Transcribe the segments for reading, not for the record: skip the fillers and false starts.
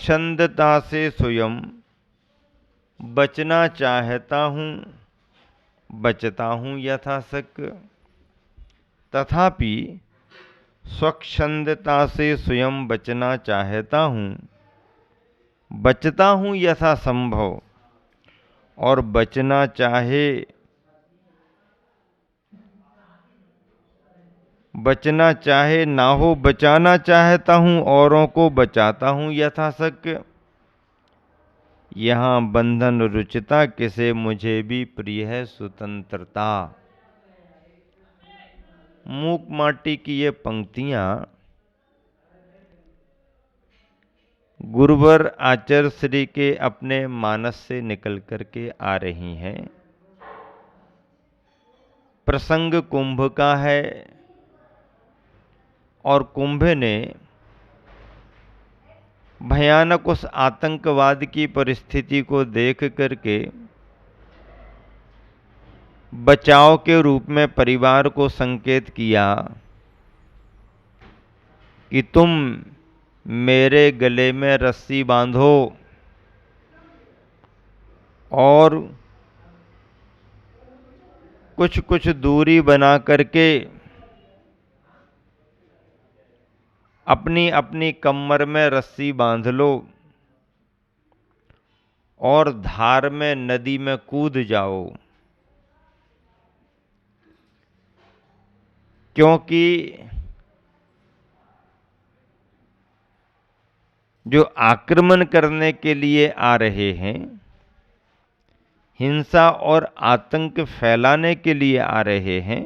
स्वच्छंदता से स्वयं बचना चाहता हूँ, बचता हूँ यथाशक्य, तथापि स्वच्छंदता से स्वयं बचना चाहता हूँ, बचता हूँ यथासंभव, और बचना चाहे ना हो बचाना चाहता हूँ, औरों को बचाता हूँ यथाशक्य। यहाँ बंधन रुचिता किसे मुझे भी प्रिय है स्वतंत्रता। मूक माटी की ये पंक्तियां गुरुवर आचार्य श्री के अपने मानस से निकल करके आ रही हैं। प्रसंग कुंभ का है और कुंभ ने भयानक उस आतंकवाद की परिस्थिति को देख करके बचाव के रूप में परिवार को संकेत किया कि तुम मेरे गले में रस्सी बांधो और कुछ कुछ दूरी बना करके अपनी अपनी कमर में रस्सी बांध लो और धार में नदी में कूद जाओ, क्योंकि जो आक्रमण करने के लिए आ रहे हैं, हिंसा और आतंक फैलाने के लिए आ रहे हैं,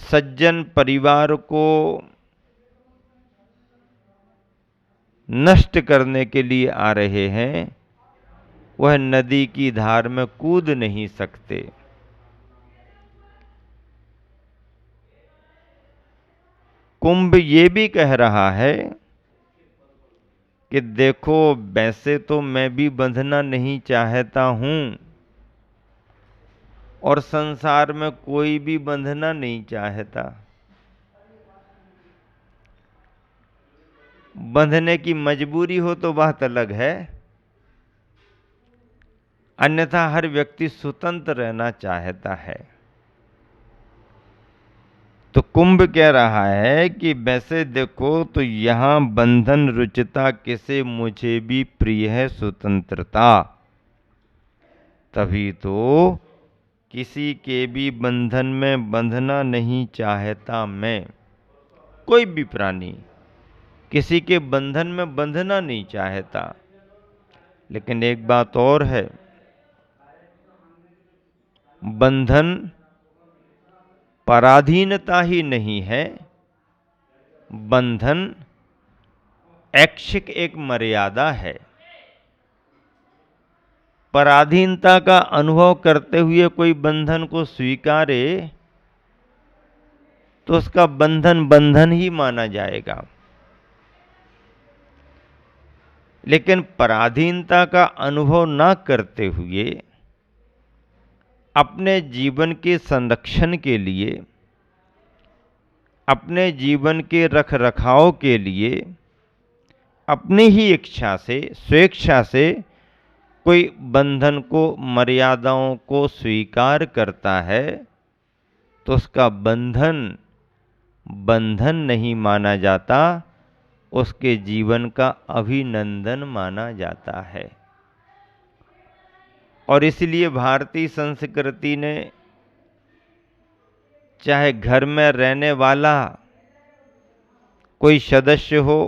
सज्जन परिवार को नष्ट करने के लिए आ रहे हैं, वह नदी की धार में कूद नहीं सकते। कुंभ ये भी कह रहा है कि देखो, वैसे तो मैं भी बंधना नहीं चाहता हूं और संसार में कोई भी बंधना नहीं चाहता। बंधने की मजबूरी हो तो बात अलग है, अन्यथा हर व्यक्ति स्वतंत्र रहना चाहता है। तो कुंभ कह रहा है कि वैसे देखो तो यहां बंधन रुचिता किसे मुझे भी प्रिय है स्वतंत्रता। तभी तो किसी के भी बंधन में बंधना नहीं चाहता मैं। कोई भी प्राणी किसी के बंधन में बंधना नहीं चाहता। लेकिन एक बात और है, बंधन पराधीनता ही नहीं है, बंधन ऐच्छिक एक मर्यादा है। पराधीनता का अनुभव करते हुए कोई बंधन को स्वीकारे तो उसका बंधन बंधन ही माना जाएगा। लेकिन पराधीनता का अनुभव ना करते हुए अपने जीवन के संरक्षण के लिए, अपने जीवन के रखरखाव के लिए अपनी ही इच्छा से, स्वेच्छा से कोई बंधन को, मर्यादाओं को स्वीकार करता है तो उसका बंधन बंधन नहीं माना जाता, उसके जीवन का अभिनंदन माना जाता है। और इसलिए भारतीय संस्कृति ने चाहे घर में रहने वाला कोई सदस्य हो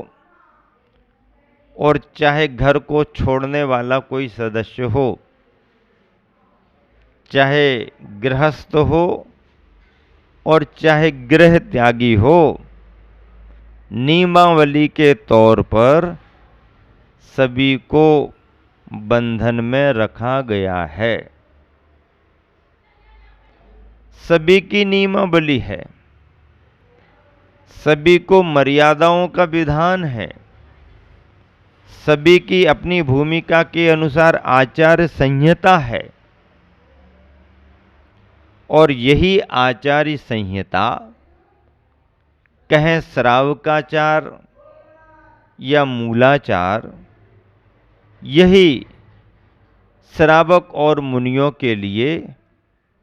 और चाहे घर को छोड़ने वाला कोई सदस्य हो, चाहे गृहस्थ हो और चाहे गृह त्यागी हो, नियमावली के तौर पर सभी को बंधन में रखा गया है। सभी की नियमावली है, सभी को मर्यादाओं का विधान है, सभी की अपनी भूमिका के अनुसार आचार संहिता है। और यही आचार्य संहिता, कहें श्रावकाचार, या मूलाचार, यही श्रावक और मुनियों के लिए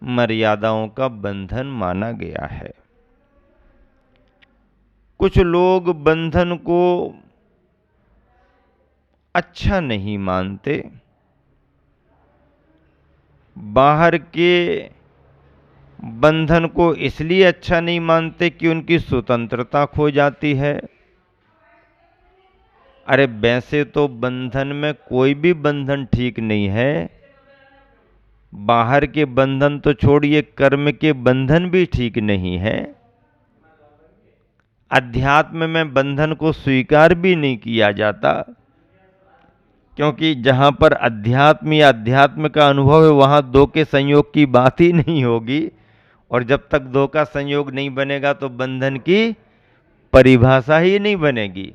मर्यादाओं का बंधन माना गया है। कुछ लोग बंधन को अच्छा नहीं मानते, बाहर के बंधन को इसलिए अच्छा नहीं मानते कि उनकी स्वतंत्रता खो जाती है। अरे वैसे तो बंधन में कोई भी बंधन ठीक नहीं है। बाहर के बंधन तो छोड़िए, कर्म के बंधन भी ठीक नहीं है। अध्यात्म में बंधन को स्वीकार भी नहीं किया जाता, क्योंकि जहां पर अध्यात्म या अध्यात्म का अनुभव है वहां दो के संयोग की बात ही नहीं होगी, और जब तक दो का संयोग नहीं बनेगा तो बंधन की परिभाषा ही नहीं बनेगी।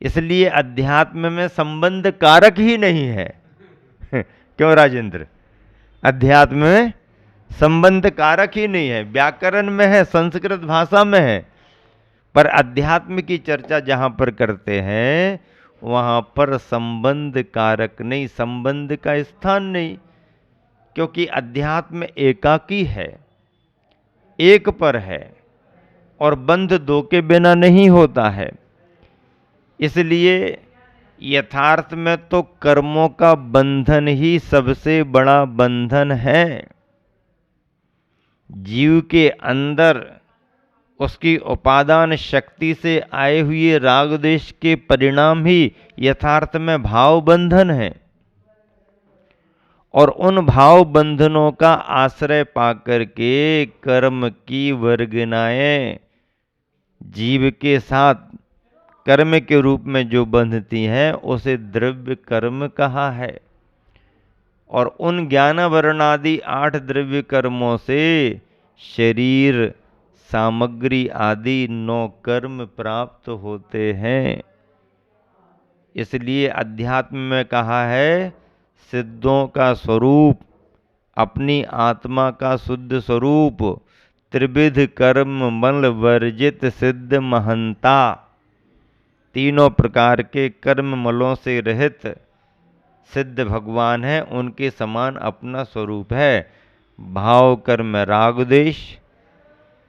इसलिए अध्यात्म में संबंध कारक ही नहीं है। क्यों राजेंद्र? अध्यात्म में संबंध कारक ही नहीं है। व्याकरण में है, संस्कृत भाषा में है, पर अध्यात्म की चर्चा जहां पर करते हैं वहां पर संबंध कारक नहीं, संबंध का स्थान नहीं, क्योंकि अध्यात्म एकाकी है, एक पर है, और बंध दो के बिना नहीं होता है। इसलिए यथार्थ में तो कर्मों का बंधन ही सबसे बड़ा बंधन है। जीव के अंदर उसकी उपादान शक्ति से आए हुए राग द्वेष के परिणाम ही यथार्थ में भाव बंधन है, और उन भाव बंधनों का आश्रय पाकर के कर्म की वर्गनाएं जीव के साथ कर्म के रूप में जो बंधती हैं उसे द्रव्य कर्म कहा है। और उन ज्ञान वर्णादि 8 द्रव्य कर्मों से शरीर, सामग्री आदि 9 कर्म प्राप्त होते हैं। इसलिए अध्यात्म में कहा है सिद्धों का स्वरूप, अपनी आत्मा का शुद्ध स्वरूप, त्रिविध कर्म मल वर्जित सिद्ध महंता, तीनों प्रकार के कर्म मलों से रहित सिद्ध भगवान है, उनके समान अपना स्वरूप है। भाव कर्म राग द्वेष,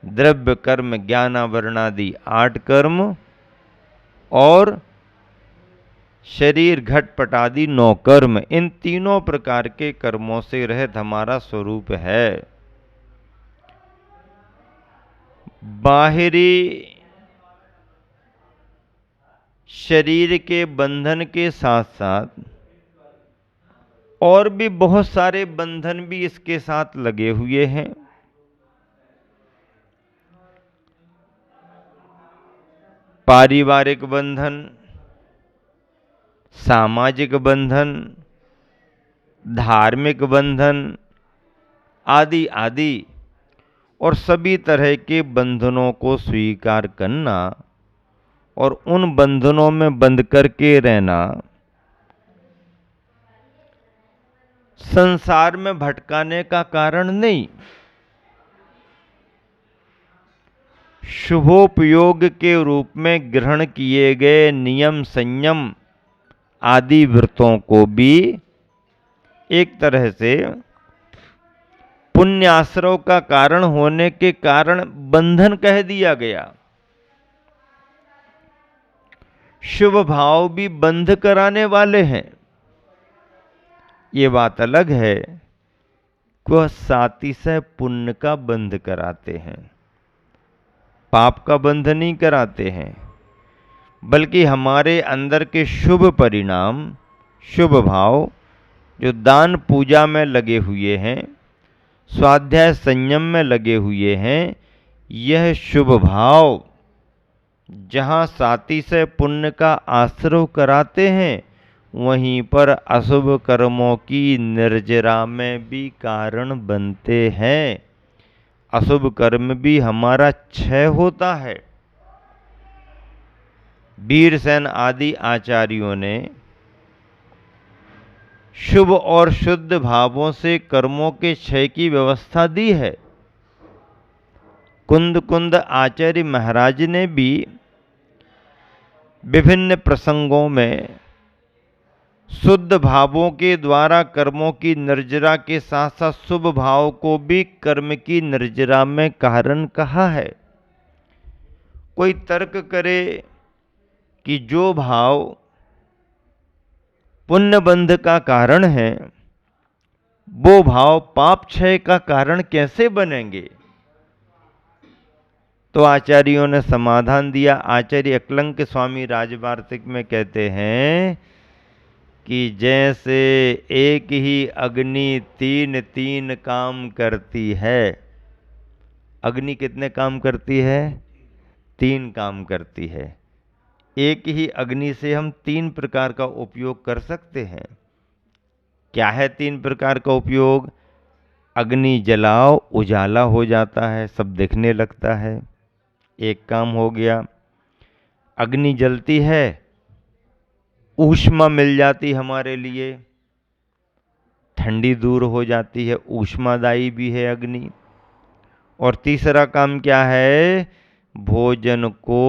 द्रव्य कर्म ज्ञानावरणादि 8 कर्म, और शरीर घटपट आदि 9 कर्म, इन तीनों प्रकार के कर्मों से रहित हमारा स्वरूप है। बाहरी शरीर के बंधन के साथ साथ और भी बहुत सारे बंधन भी इसके साथ लगे हुए हैं। पारिवारिक बंधन, सामाजिक बंधन, धार्मिक बंधन आदि आदि, और सभी तरह के बंधनों को स्वीकार करना और उन बंधनों में बंध करके रहना संसार में भटकाने का कारण नहीं, शुभोपयोग के रूप में ग्रहण किए गए नियम संयम आदि व्रतों को भी एक तरह से पुण्याश्रव का कारण होने के कारण बंधन कह दिया गया। शुभ भाव भी बंध कराने वाले हैं। ये बात अलग है कि वह सातिशय पुण्य का बंध कराते हैं, पाप का बंध नहीं कराते हैं, बल्कि हमारे अंदर के शुभ परिणाम, शुभ भाव जो दान पूजा में लगे हुए हैं, स्वाध्याय संयम में लगे हुए हैं, यह शुभ भाव जहाँ सातिशय पुण्य का आश्रय कराते हैं वहीं पर अशुभ कर्मों की निर्जरा में भी कारण बनते हैं। अशुभ कर्म भी हमारा क्षय होता है। वीरसेन आदि आचार्यों ने शुभ और शुद्ध भावों से कर्मों के क्षय की व्यवस्था दी है। कुंद आचार्य महाराज ने भी विभिन्न प्रसंगों में शुद्ध भावों के द्वारा कर्मों की निर्जरा के साथ साथ शुभ भाव को भी कर्म की निर्जरा में कारण कहा है। कोई तर्क करे कि जो भाव पुण्य बंध का कारण है वो भाव पाप क्षय का कारण कैसे बनेंगे? तो आचार्यों ने समाधान दिया। आचार्य अकलंक स्वामी राजवार्तिक में कहते हैं कि जैसे एक ही अग्नि तीन तीन काम करती है। अग्नि कितने काम करती है? तीन काम करती है। एक ही अग्नि से हम तीन प्रकार का उपयोग कर सकते हैं। क्या है तीन प्रकार का उपयोग? अग्नि जलाओ, उजाला हो जाता है, सब दिखने लगता है, एक काम हो गया। अग्नि जलती है, ऊष्मा मिल जाती हमारे लिए, ठंडी दूर हो जाती है, ऊष्मादायी भी है अग्नि। और तीसरा काम क्या है? भोजन को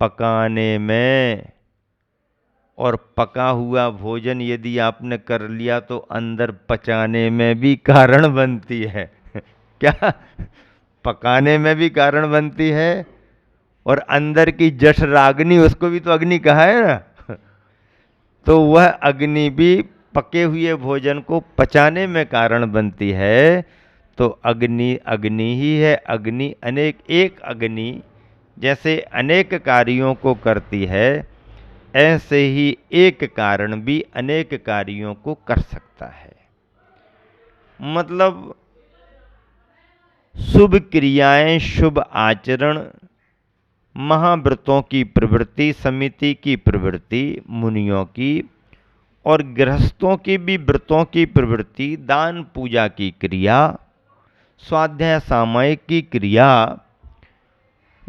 पकाने में। और पका हुआ भोजन यदि आपने कर लिया तो अंदर पचाने में भी कारण बनती है। क्या? पकाने में भी कारण बनती है। और अंदर की जठराग्नि, उसको भी तो अग्नि कहा है ना। तो वह अग्नि भी पके हुए भोजन को पचाने में कारण बनती है। तो अग्नि अग्नि ही है। अग्नि अनेक, एक अग्नि जैसे अनेक कार्यों को करती है, ऐसे ही एक कारण भी अनेक कार्यों को कर सकता है। मतलब शुभ क्रियाएं, शुभ आचरण, महाव्रतों की प्रवृत्ति, समिति की प्रवृत्ति, मुनियों की और गृहस्थों की भी व्रतों की प्रवृत्ति, दान पूजा की क्रिया, स्वाध्याय सामायिक की क्रिया,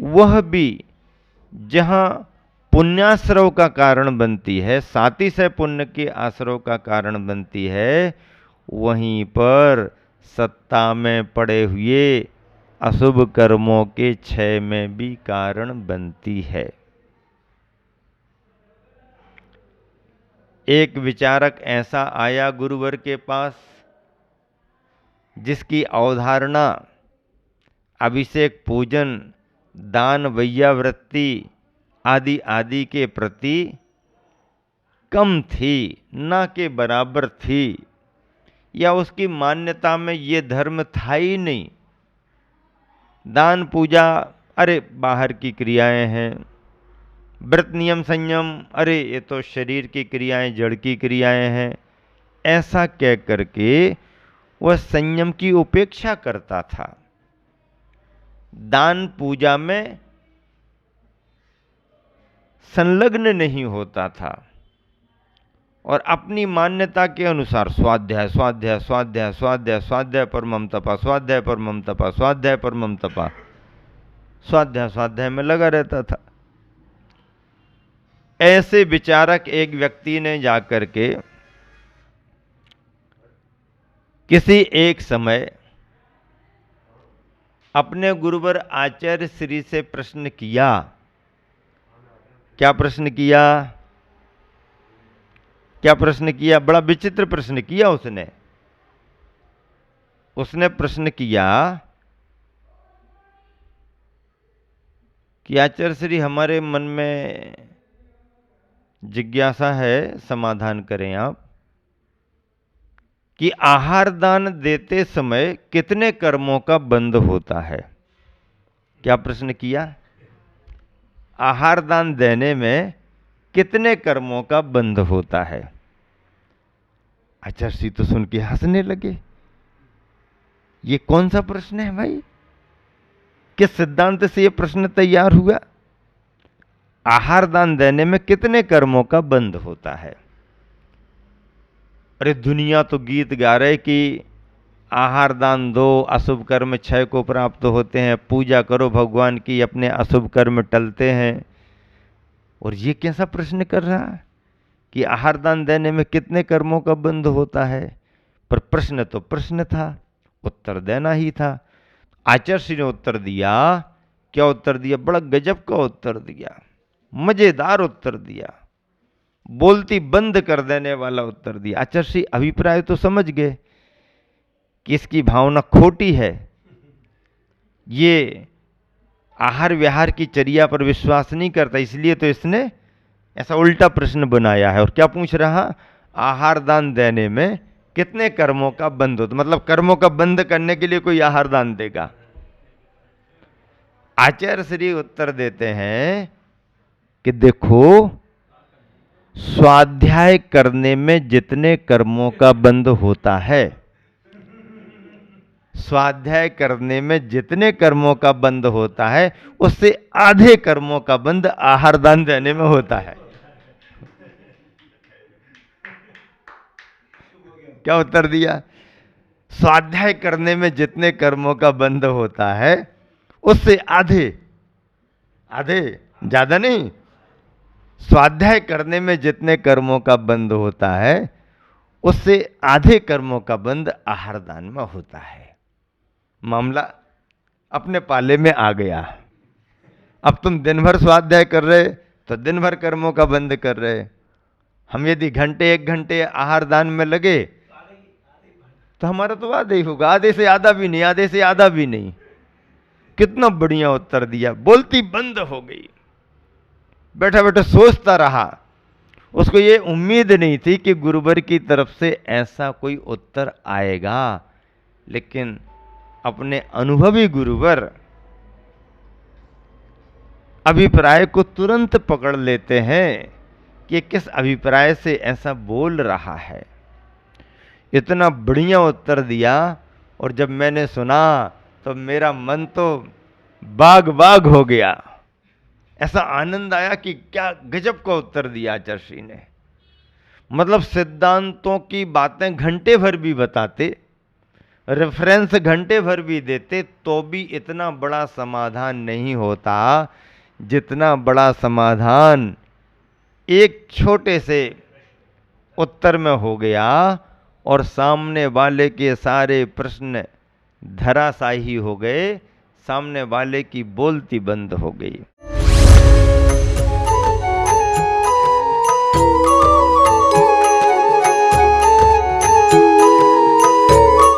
वह भी जहाँ पुण्याश्रव का कारण बनती है, सातिशय पुण्य के आश्रव का कारण बनती है, वहीं पर सत्ता में पड़े हुए अशुभ कर्मों के क्षय में भी कारण बनती है। एक विचारक ऐसा आया गुरुवर के पास जिसकी अवधारणा अभिषेक, पूजन, दान, वैयावृत्ति आदि आदि के प्रति कम थी, ना के बराबर थी, या उसकी मान्यता में ये धर्म था ही नहीं। दान पूजा, अरे बाहर की क्रियाएं हैं। व्रत नियम संयम, अरे ये तो शरीर की क्रियाएं, जड़ की क्रियाएं हैं। ऐसा कह करके वह संयम की उपेक्षा करता था, दान पूजा में संलग्न नहीं होता था और अपनी मान्यता के अनुसार स्वाध्याय स्वाध्याय स्वाध्याय स्वाध्याय स्वाध्याय परमम तपा, स्वाध्याय परमम तपा, स्वाध्याय परमम तपा, स्वाध्याय स्वाध्याय में लगा रहता था। ऐसे विचारक एक व्यक्ति ने जाकर के किसी एक समय अपने गुरुवर आचार्य श्री से प्रश्न किया। क्या प्रश्न किया? क्या प्रश्न किया? बड़ा विचित्र प्रश्न किया उसने। उसने प्रश्न किया कि आचार्य श्री, हमारे मन में जिज्ञासा है, समाधान करें आप, कि आहार दान देते समय कितने कर्मों का बंध होता है। क्या प्रश्न किया? आहार दान देने में कितने कर्मों का बंध होता है। आचार्य जी तो सुन के हंसने लगे। ये कौन सा प्रश्न है भाई? किस सिद्धांत से यह प्रश्न तैयार हुआ? आहार दान देने में कितने कर्मों का बंध होता है? अरे दुनिया तो गीत गा रहे कि आहार दान दो, अशुभ कर्म क्षय को प्राप्त होते हैं, पूजा करो भगवान की, अपने अशुभ कर्म टलते हैं। और ये कैसा प्रश्न कर रहा है कि आहार दान देने में कितने कर्मों का बंध होता है? पर प्रश्न तो प्रश्न था, उत्तर देना ही था। आचार्य श्री ने उत्तर दिया। क्या उत्तर दिया? बड़ा गजब का उत्तर दिया। मजेदार उत्तर दिया, बोलती बंद कर देने वाला उत्तर दिया। आचार्य अभिप्राय तो समझ गए कि इसकी भावना खोटी है, ये आहार विहार की चर्या पर विश्वास नहीं करता, इसलिए तो इसने ऐसा उल्टा प्रश्न बनाया है। और क्या पूछ रहा, आहार दान देने में कितने कर्मों का बंध होता, मतलब कर्मों का बंध करने के लिए कोई आहार दान देगा। आचार्य श्री उत्तर देते हैं कि देखो, स्वाध्याय करने में जितने कर्मों का बंध होता है, स्वाध्याय करने में जितने कर्मों का बंध होता है, उससे आधे कर्मों का बंध आहार दान देने में होता है। क्या उत्तर दिया, स्वाध्याय करने में जितने कर्मों का बंध होता है, उससे आधे, आधे ज्यादा नहीं, स्वाध्याय करने में जितने कर्मों का बंध होता है, उससे आधे कर्मों का बंध आहार दान में होता है। मामला अपने पाले में आ गया। अब तुम दिन भर स्वाध्याय कर रहे तो दिन भर कर्मों का बंध कर रहे, हम यदि घंटे एक घंटे आहार दान में लगे तो हमारा तो आधे ही होगा, आधे से आधा भी नहीं, आधे से आधा भी नहीं। कितना बढ़िया उत्तर दिया, बोलती बंद हो गई। बैठा बैठा सोचता रहा, उसको ये उम्मीद नहीं थी कि गुरुवर की तरफ से ऐसा कोई उत्तर आएगा, लेकिन अपने अनुभवी गुरुवर अभिप्राय को तुरंत पकड़ लेते हैं कि किस अभिप्राय से ऐसा बोल रहा है। इतना बढ़िया उत्तर दिया, और जब मैंने सुना तो मेरा मन तो बाग बाग हो गया। ऐसा आनंद आया कि क्या गजब का उत्तर दिया आचार्य ने। मतलब सिद्धांतों की बातें घंटे भर भी बताते, रेफरेंस घंटे भर भी देते, तो भी इतना बड़ा समाधान नहीं होता जितना बड़ा समाधान एक छोटे से उत्तर में हो गया, और सामने वाले के सारे प्रश्न धराशायी हो गए, सामने वाले की बोलती बंद हो गई।